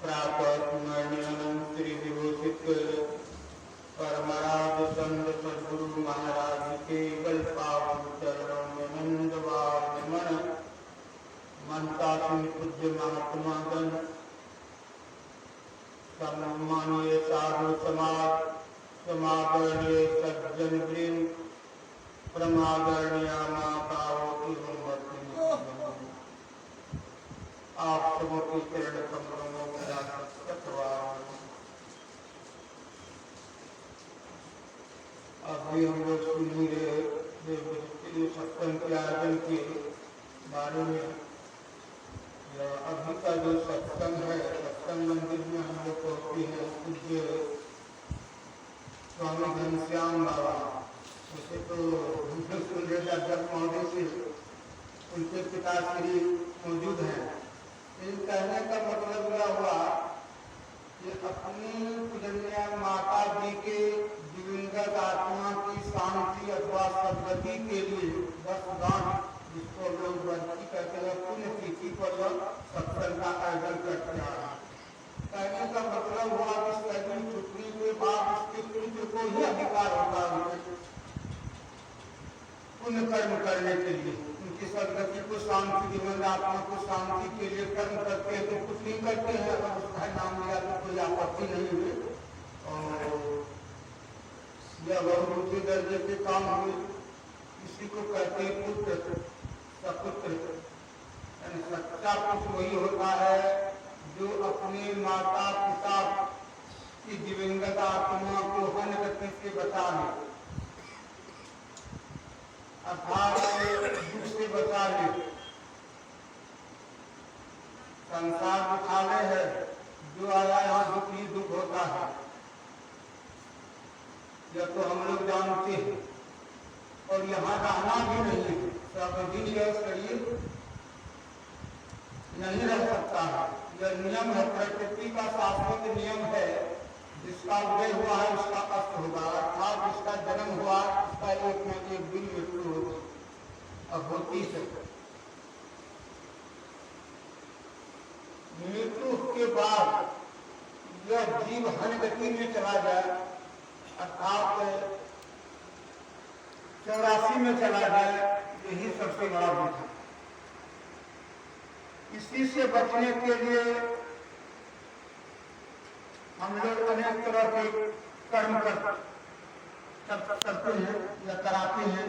प्रातः स्मरणीय श्री विभूषित परमराज संत सद्गुरु महाराज के कल्पावन चरणों में नंदवार मन मनता पूज्य महात्मा गण सम्मानीय साधु समाज समादरणीय सज्जन वृंद परमादरणीय माताओं की आप सबों के चरण कमलों में अभी हम लोग सुन रहे सत्संग के आयोजन के बारे में। अभी का जो सत्संग है, सत्संग मंदिर में हम लोग पहुंचे हैं पूज्य स्वामी घनश्याम बाबा। उसे तो हम लोग सुन रहे अध्यक्ष महोदय से, उनके पिताश्री मौजूद हैं। इन कहने का मतलब यह हुआ कि अपनी पूजनीय माता जी के दिवंगत आत्मा की शांति अथवा सद्गति के लिए 10 गांठ, जिसको लोग बंसी कहते हैं, पुण्य तिथि पर सत्संग का आयोजन करते हैं। कहने का मतलब हुआ कि सभी छुट्टी के बाद उसके पुत्र को ही अधिकार होता है पुण्य कर्म करने के लिए, उनकी सदगति को शांति, दिवंगत आत्मा को शांति के लिए कर्म करते हैं। तो कुछ नहीं करते हैं, अगर उसका नाम लिया तो कोई आपत्ति नहीं हुई और यह बहुत ऊंचे दर्जे के काम हुए। इसी को कहते हैं पुत्र सपुत्र। सच्चा पुत्र वही होता है जो अपने माता पिता की दिवंगत आत्मा को हन गति से बचा ले, अर्थात दुख से बचा ले। संसार दुखालय है, जो आया यहाँ दुख ही दुख होता है, यह तो हम लोग जानते हैं। और यहाँ रहना भी नहीं है, सबदिन यह शरीर नहीं रह सकता है। यह नियम है, प्रकृति का शाश्वत नियम है। जिसका उदय हुआ है उसका अस्त होगा, अर्थात जिसका जन्म हुआ उसका एक न एक दिन मृत्यु होगी। अब होती है मृत्यु के बाद यह जीव हन गति में चला जाए, अर्थात 84 में चला जाए, यही सबसे बड़ा दुख है। इसी से बचने के लिए हम लोग अनेक तरह के कर्म करते हैं या कराते हैं।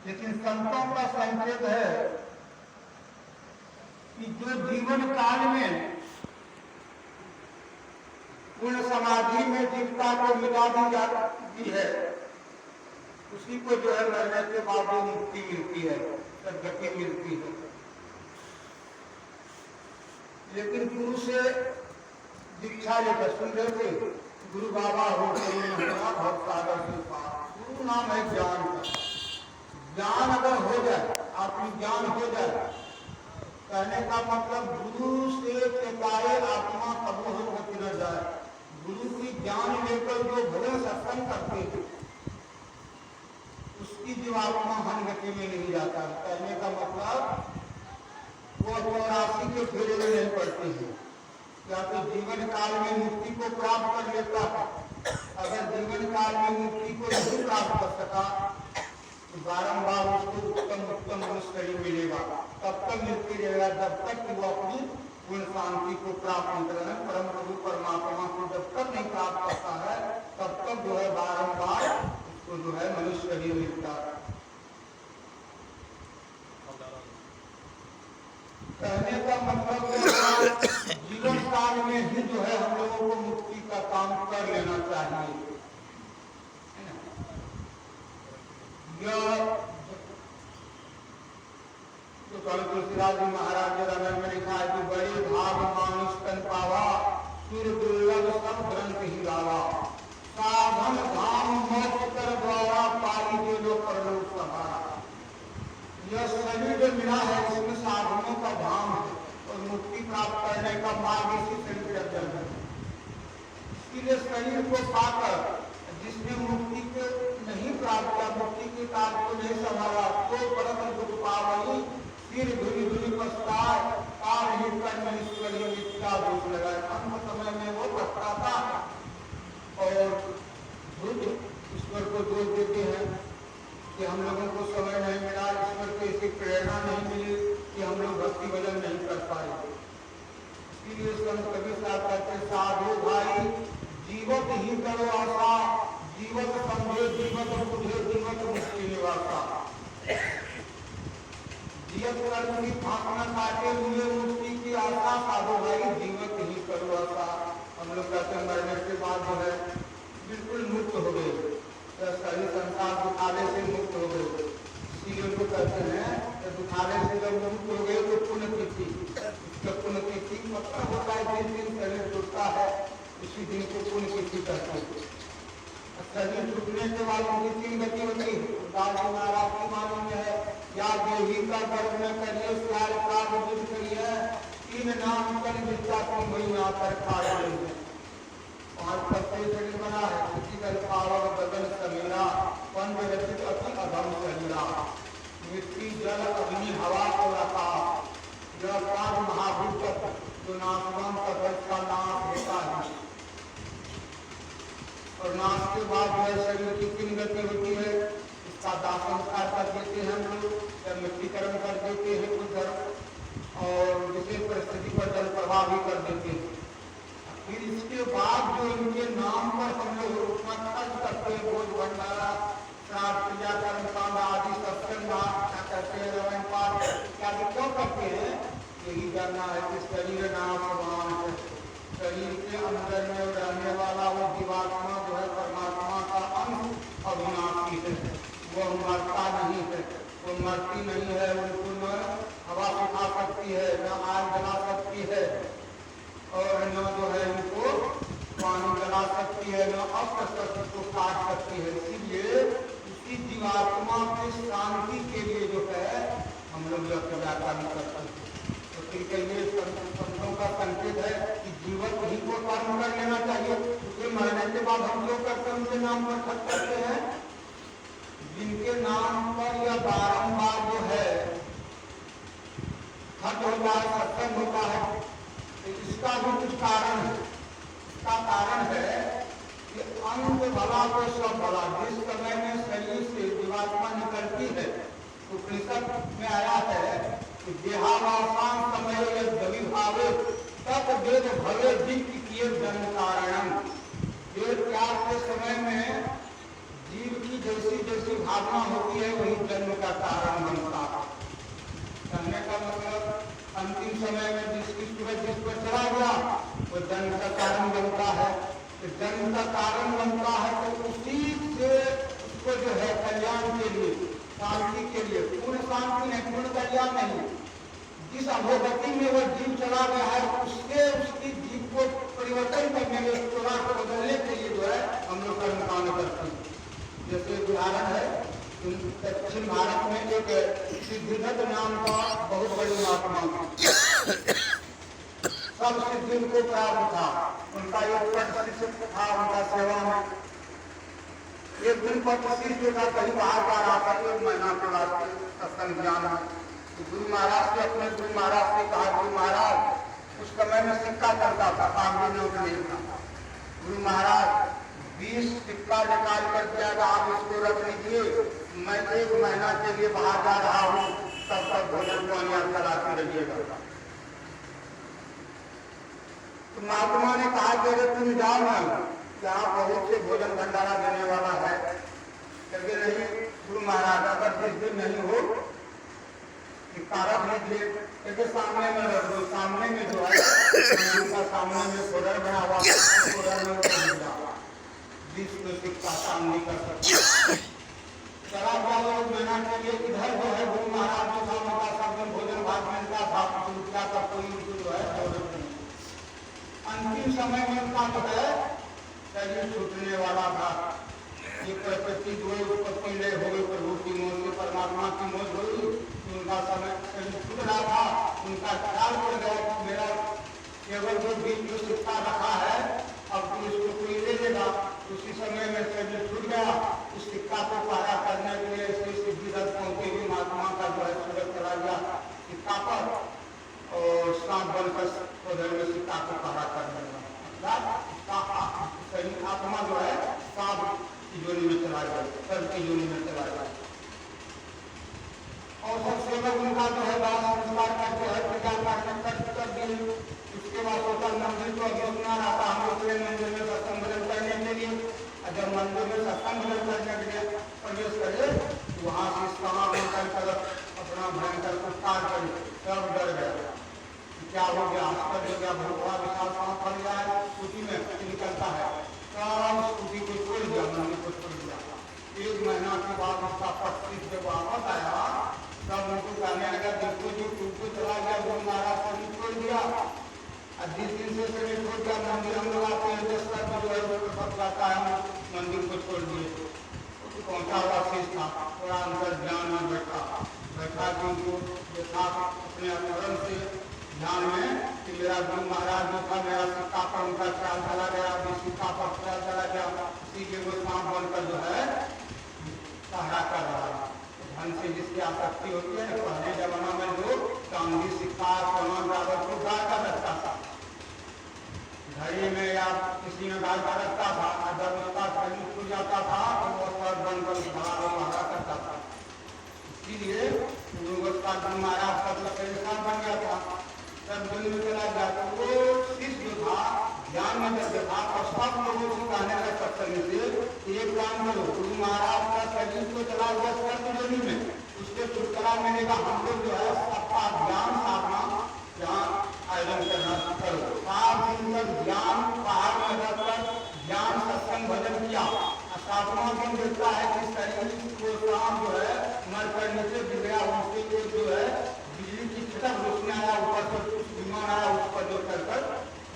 लेकिन संतों का संकेत है कि जो जीवन काल में पूर्ण समाधि में जीवता को मिटा दी जाती है, उसी को जो है मरने के बाद मुक्ति मिलती है, सद्गति मिलती है। लेकिन गुरु से दीक्षा लेकर सुन रहे थे, गुरु बाबा हो बहुत सागर से पास। गुरु नाम है ज्ञान का। ज्ञान अगर हो जाए, आपकी ज्ञान हो जाए, कहने का मतलब गुरु से टेकाए आत्मा कबू होती न जाए। गुरु की ज्ञान लेकर जो भजन सत्संग करते हैं, उसकी जीवात्मा हन गति में नहीं जाता। कहने का मतलब वो 84 के फेरे में नहीं पड़ते हैं, या तो जीवन काल में मुक्ति को प्राप्त कर लेता है। अगर जीवन काल में मुक्ति को नहीं प्राप्त कर सका तो बारंबार उसको उत्तम मनुष्य मिलेगा। तब तक मिलती रहेगा जब तक कि वो अपनी पूर्ण शांति को प्राप्त नहीं करेगा। परम प्रभु परमात्मा को जब तक नहीं प्राप्त करता है, तब तक जो है बारंबार उसको जो है मनुष्य ही मिलता है। कहने का मतलब जीवन काल में ही जो है हम लोगों को मुक्ति का काम कर लेना चाहिए। तो कल तुलसीदास जी महाराज रामायण में लिखा है कि बड़े भाग मानुष तन पावा, सुर दुर्लभ सब ग्रंथ ही गावा, साधन धाम मोक्ष कर द्वारा पाई जो लो परलोक सहारा। यह शरीर जो मिला है इसमें साधनों का धाम है और मुक्ति प्राप्त करने का मार्ग इसी शरीर के अंदर है। इसलिए शरीर को पाकर जिसने मुक्ति को नहीं प्राप्त किया, मुक्ति के कार्य को नहीं संभाला, तो परम दुख पावई, फिर धुरी धुरी पछताए, कार ही कर्म ईश्वरी मिथ्या फांक न काटे हुए मुक्ति की आशा, साधो भाई जीवत ही करो आशा। हम लोग कहते हैं मरने के बाद जो है बिल्कुल मुक्त हो गए, सारी संसार दुखाले से मुक्त हो गए। इसीलिए उनको कहते हैं कि दुखाले से जब मुक्त हो गए तो पुण्यतिथि, उसका पुण्यतिथि मतलब होता है जिस दिन शरीर जुड़ता है उसी दिन को पुण्यतिथि कहते हैं। शरीर छूटने के बाद उनकी 3 गति होती है। दादी महाराज की मालूम है, या देवी का गर्भ न करिए सार का बुद्ध करिए, 3 नाम कर विद्या को वही आकर खा रहे हैं। 5 तत्व शरीर बना है, किसी का पावर बदन समीरा, पंच रचित अति अधम शरीरा, मिट्टी जल अग्नि हवा को रखा, यह 5 महाभूत जो नाशवान का नाश होता है। और नाश के बाद जो है शरीर की 3 गति होती है। इसका दाह संस्कार कर देते हैं हम लोग, या मिट्टीकरण कर देते हैं कुछ धर्म, और विशेष परिस्थिति पर जल प्रवाह भी कर देते हैं। फिर इसके बाद जो इनके नाम पर हम लोग खर्च करते हैं, भोज भंडारा, श्राद्ध क्रिया कर्मकांड आदि सत्संग क्या करते हैं, रामायण पाठ इत्यादि क्यों करते हैं? यही जानना है कि शरीर नाशवान है, शरीर के अंदर में रहने वाला वो जीवात्मा जो है परमात्मा का अंश अविनाशी है, वो मरता नहीं है, वो मरती नहीं है, उनको न हवा सुखा सकती है, न आग जला सकती है, और न जो है इनको पानी जला सकती है, न अस्त्र को काट सकती है। इसीलिए उसी जीवात्मा की शांति के लिए जो है हम लोग यह क्रियाकर्म करते हैं। तो फिर कहिए संतों का संकेत है कि जीवन ही को कर्म कर लेना चाहिए, क्योंकि मरने के बाद हम लोग करते हैं उनके नाम पर खर्च करते हैं, जिनके नाम पर यह बारंबार जो है खर्च होता है, सत्संग होता है। इसका भी कुछ कारण है। इसका कारण है कि अंत भला को सब भला। जिस समय में शरीर से जीवात्मा निकलती है, उपनिषद में आया है कि देहावसान समय दविभावे तब वेद भवे दिव्य किए जन्म कारणम। वेद त्याग के समय में जीव की जैसी जैसी भावना होती है वही जन्म का कारण बनता है। कहने का मतलब अंतिम समय में जिसकी सूरज जिस पर चला गया वो जन्म का कारण बनता है। तो जन्म का कारण बनता है तो उसी से उसको जो है कल्याण के लिए, शांति के लिए, पूर्ण शांति नहीं, पूर्ण कल्याण नहीं, जिस अधोगति में वो जीव चला गया है उससे उसकी जीव को परिवर्तन करने में, उस चोरा को बदलने के लिए जो है हम लोग कर्मकांड करते हैं। जैसे उदाहरण है दक्षिण भारत में एक सिद्धिदत्त नाम का बहुत बड़ी महात्मा, सब सिद्धि को प्राप्त था, उनका एक पद शिष्य था उनका सेवा में। एक दिन पद शिष्य का कहीं बाहर जा रहा था, 1 महीना के वास्ते सत्संग जाना। तो गुरु महाराज से अपने गुरु महाराज से कहा, गुरु महाराज उस समय में सिक्का चलता था, कागजी नोट नहीं था। गुरु महाराज 20 सिक्का निकाल कर दिया, आप इसको रख लीजिए, मैं 1 महीना के लिए बाहर जा रहा हूँ, तब तक भोजन पानी आप चलाते रहिएगा। तो महात्मा ने कहा कि अगर तुम जाओ ना, यहाँ बहुत से भोजन भंडारा देने वाला है। कहते नहीं गुरु महाराज, अगर जिस दिन नहीं हो कारक लीजिए, कहते सामने में रख दो। सामने में जो है उनका सामने में फोड़र बना हुआ, फोड़र में जिसको सिक्का सामने कर सकते चला गया। लोग महीना के लिए इधर जो है गुरु महाराज जो था उनका सब में भोजन भात मिलता था, उनका का कोई जो है जरूरत नहीं। अंतिम समय में उनका जो है शरीर छूटने वाला था। ये प्रकृति जो है पहले हो गई, प्रभु की मौत से परमात्मा की मौत हुई, उनका समय शरीर छूट रहा था। उनका ख्याल पड़ गया कि मेरा केवल जो बीच जो सिक्का रखा है अब तो इसको कोई ले लेगा। उसी समय में शरीर छूट गया। उस सिक्का को पारा करने के लिए सिद्धिदत्त पहुंचे भी महात्मा का जो है सूरज चला गया सिक्का पर, और सांप बनकर उधर में सिक्का को पारा करने लगा। शरीर आत्मा जो है सांप की जोनी में चला गया, सर्प की जोनी में चला गया। और सब सेवक उनका जो है दास संस्कार करके हर प्रकार का कर दिए। उसके बाद होता मंदिर को अभिमान आता, हम लोग मंदिर में सत्संग भजन करने के लिए। जब मंदिर में सत्संग भजन करने के लिए प्रवेश करे, वहाँ से कहाँ कर अपना भयंकर उपकार करे, हो गया, आश्चर्य हो गया, बहुत बड़ा विशाल सांप बन गया है, उसी में निकलता है। सब उसी को छोड़ दिया, मंदिर को छोड़ दिया। 1 महीना के बाद उसका पत्नी जब वापस आया, तब उनको कहने लगा, देखो जो तुमको चला गया, गुरु महाराज को छोड़ दिया, और जिस दिन से शरीर छोड़ दिया, मंदिर हम लोग आते हैं, 10 साल जो है वो सब जाता है, मंदिर को छोड़ दिए। पहुंचा हुआ शेष था, थोड़ा अंतर ध्यान में बैठा कि उनको देखा अपने स्मरण से ध्यान में कि मेरा गुरु महाराज जो था, मेरा सिक्का पर उनका ख्याल चला गया, अभी सिक्का पर ख्याल चला गया, इसीलिए वो सांप बनकर जो है सहारा कर रहा है। धन से जिसकी आसक्ति होती है, पहले जमाना में लोग चांदी सिक्का सोना बराबर को गाड़ कर रखता था, घड़ी में या किसी में गाड़ कर रखता था, जब उसका शरीर खुल जाता था तो वो सर बनकर सहारा करता था। इसीलिए उसका गुरु महाराज सब परेशान बन गया था, सब दिन में चला गया। तो वो शिष्य जो था ध्यान में जब था और सब लोगों से कहने लगा सत्संग से, एक काम करो, गुरु महाराज का शरीर को चला गया स्वर्ग जोनी में, उसके छुटकारा मिलेगा, हम लोग जो है सबका ज्ञान साधना यहाँ आयोजन करना करो। 7 दिन तक ज्ञान पहाड़ में रहकर ज्ञान सत्संग भजन किया। 7वां दिन देखता है कि शरीर को शाम जो है मर कर नीचे गिर गया, उसके जो है बिजली की छटक रोशनी आया, ऊपर से कुछ विमान आया, उस पर जो कर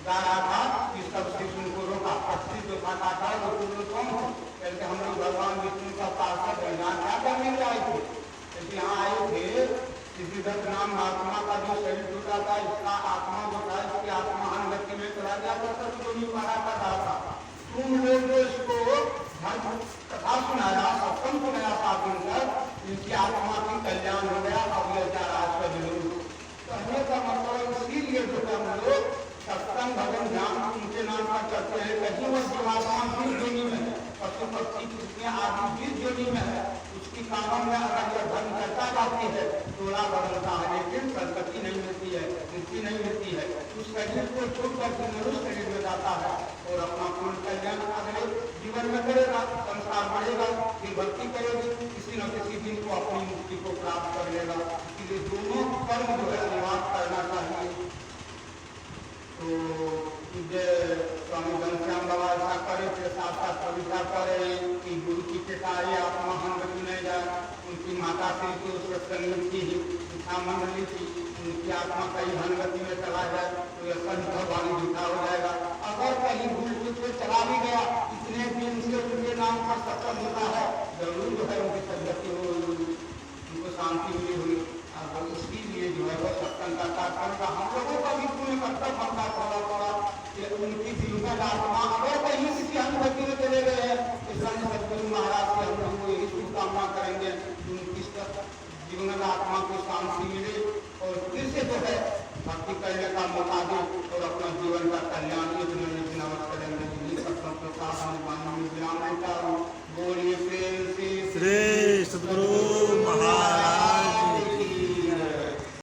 गा रहा था कि सब शिष्य को रोका। पक्षी जो था काटा वो कौन थे, कहते हम लोग भगवान विष्णु का पार्षद है, यहाँ क्या करने के आए थे, क्योंकि यहाँ आए थे किसी दत्त नाम आत्मा का जो शरीर टूटा था, इसका आत्मा जो था, इसकी आत्मा अनगति में चला गया था, सब जो नहीं मारा कर रहा था। तुम लोग जो इसको कथा सुनाया, सत्संग सुनाया 7 दिन तक, इनकी आत्मा की कल्याण हो गया, अब ये जा रहा है जरूर। कहने का मतलब इसीलिए जो हम लोग सत्संग भजन ध्यान उनके नाम पर करते हैं। कहीं वो जीवात्मा जिस जोनी में है, पशु पक्षी कितने आदमी जिस जोनी में है, उसकी कामों में अगर यह धन करता जाती है, थोड़ा बदलता है, लेकिन संतति नहीं मिलती है, मुक्ति नहीं मिलती है। उस शरीर को छोड़कर के मनुष्य शरीर में जाता है और अपना पूर्ण कल्याण अगले जीवन में करेगा, संसार बढ़ेगा, फिर भक्ति करेगी, किसी न किसी दिन को अपनी मुक्ति को प्राप्त कर लेगा। इसलिए दोनों कर्म जो है निवास करना चाहिए। तो स्वामी घनश्याम बाबा ऐसा करे थे, साथ साथ कविता करे कि गुरु की पिताई आत्मा हंगति नहीं जाए। उनकी माता श्री को सत्संग की शिक्षा मंडली थी, उनकी आत्मा कहीं हंगति में चला जाए तो यह संत वाली झूठा हो जाएगा। अगर कहीं भूल चूक से चला भी गया, इतने दिन से उनके नाम पर सत्संग होता है, जरूर जो है उनकी सदगति हो, उनको शांति मिली हुई। और इसलिए जो है वो सत्संग का कार्यक्रम का हम लोगों का भी पूर्ण कर्तव्य बनता थोड़ा थोड़ा कि उनकी दिवंगत आत्मा अगर कहीं किसी अनुभूति में चले गए हैं, तो संत सद्गुरु महाराज से हम लोग यही शुभकामना करेंगे कि उनकी दिवंगत आत्मा को शांति मिले और फिर से जो है भक्ति करने का